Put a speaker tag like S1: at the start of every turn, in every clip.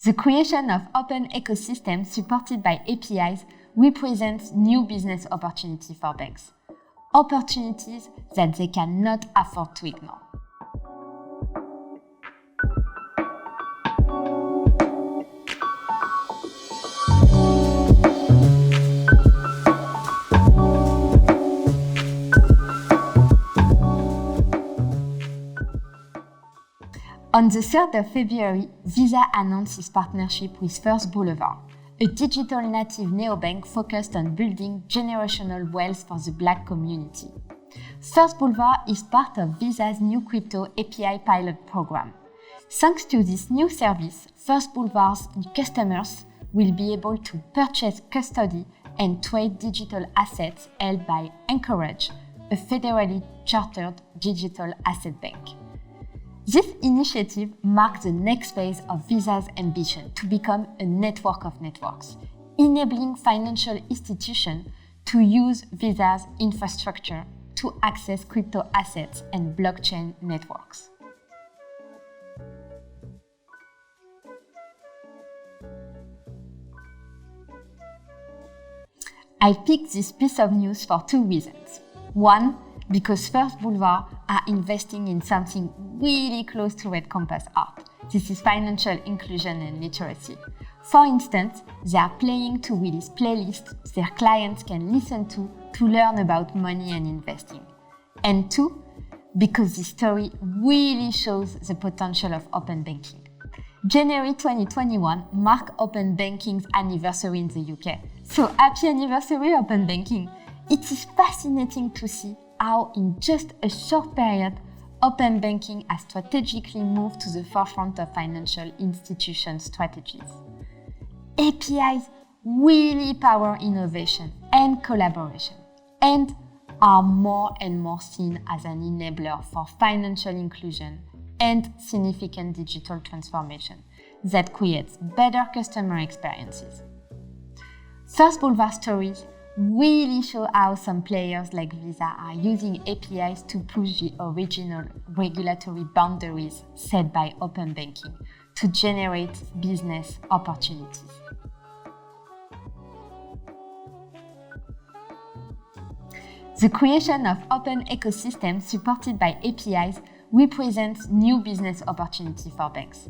S1: The creation of open ecosystems supported by APIs represents new business opportunities for banks, opportunities that they cannot afford to ignore. On the 3rd of February, Visa announced its partnership with First Boulevard, a digital native neobank focused on building generational wealth for the Black community. First Boulevard is part of Visa's new crypto API pilot program. Thanks to this new service, First Boulevard's customers will be able to purchase, custody, and trade digital assets held by Anchorage, a federally chartered digital asset bank. This initiative marks the next phase of Visa's ambition to become a network of networks, enabling financial institutions to use Visa's infrastructure to access crypto assets and blockchain networks. I picked this piece of news for two reasons. One, because First Boulevard are investing in something really close to RedCompass art. This is financial inclusion and literacy. For instance, they are planning to release playlists their clients can listen to learn about money and investing. And two, because this story really shows the potential of open banking. January 2021 marked open banking's anniversary in the UK. So happy anniversary, open banking! It is fascinating to see how in just a short period, open banking has strategically moved to the forefront of financial institution strategies. APIs really power innovation and collaboration and are more and more seen as an enabler for financial inclusion and significant digital transformation that creates better customer experiences. First Boulevard stories really show how some players like Visa are using APIs to push the original regulatory boundaries set by open banking to generate business opportunities. The creation of open ecosystems supported by APIs represents new business opportunities for banks,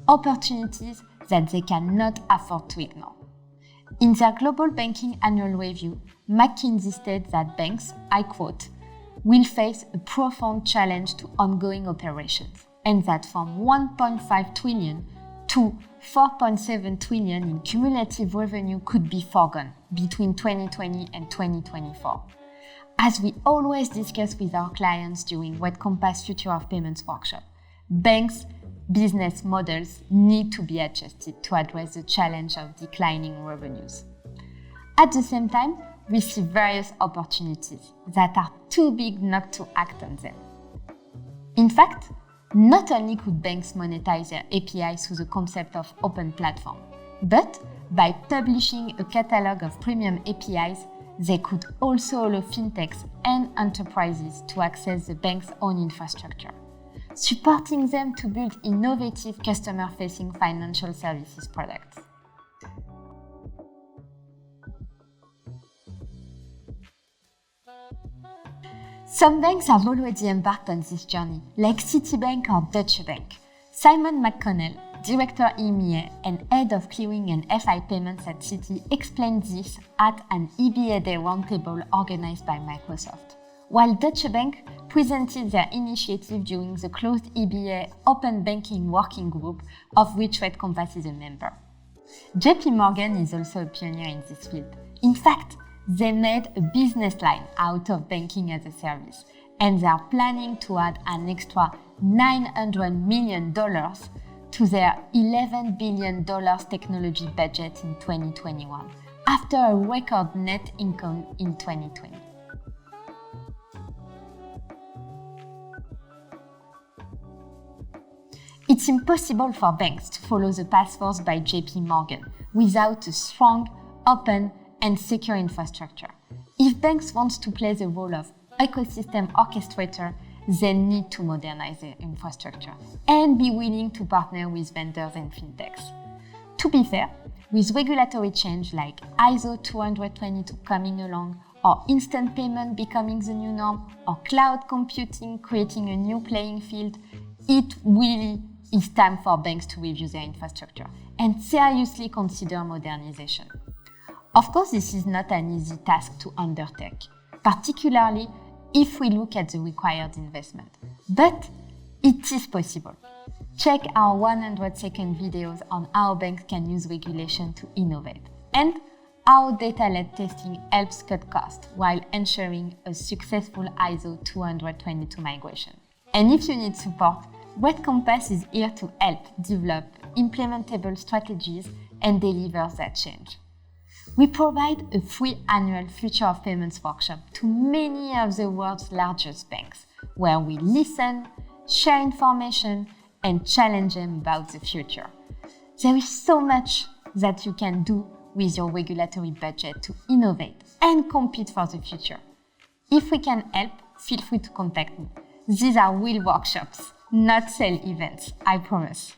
S1: opportunities that they cannot afford to ignore. In their Global Banking Annual Review, McKinsey states that banks, I quote, will face a profound challenge to ongoing operations, and that from 1.5 trillion to 4.7 trillion in cumulative revenue could be foregone between 2020 and 2024. As we always discuss with our clients during RedCompass Future of Payments workshop, banks' business models need to be adjusted to address the challenge of declining revenues. At the same time, we see various opportunities that are too big not to act on them. In fact, not only could banks monetize their APIs through the concept of open platform, but by publishing a catalog of premium APIs, they could also allow fintechs and enterprises to access the bank's own infrastructure, supporting them to build innovative customer-facing financial services products. Some banks have already embarked on this journey, like Citibank or Deutsche Bank. Simon McConnell, Director EMEA and Head of Clearing and FI Payments at Citi, explained this at an EBA Day roundtable organized by Microsoft, while Deutsche Bank presented their initiative during the closed EBA Open Banking Working Group, of which RedCompass is a member. JP Morgan is also a pioneer in this field. In fact, they made a business line out of banking as a service, and they are planning to add an extra $900 million to their $11 billion technology budget in 2021, after a record net income in 2020. It's impossible for banks to follow the path forced by JP Morgan without a strong, open, and secure infrastructure. If banks want to play the role of ecosystem orchestrator, they need to modernize their infrastructure and be willing to partner with vendors and fintechs. To be fair, with regulatory change like ISO 20022 coming along, or instant payment becoming the new norm, or cloud computing creating a new playing field, it really is time for banks to review their infrastructure and seriously consider modernization. Of course, this is not an easy task to undertake, particularly if we look at the required investment. But it is possible. Check our 100-second videos on how banks can use regulation to innovate, and how data-led testing helps cut costs while ensuring a successful ISO 20022 migration. And if you need support, RedCompass is here to help develop implementable strategies and deliver that change. We provide a free annual Future of Payments workshop to many of the world's largest banks, where we listen, share information, and challenge them about the future. There is so much that you can do with your regulatory budget to innovate and compete for the future. If we can help, feel free to contact me. These are real workshops, not sale events, I promise.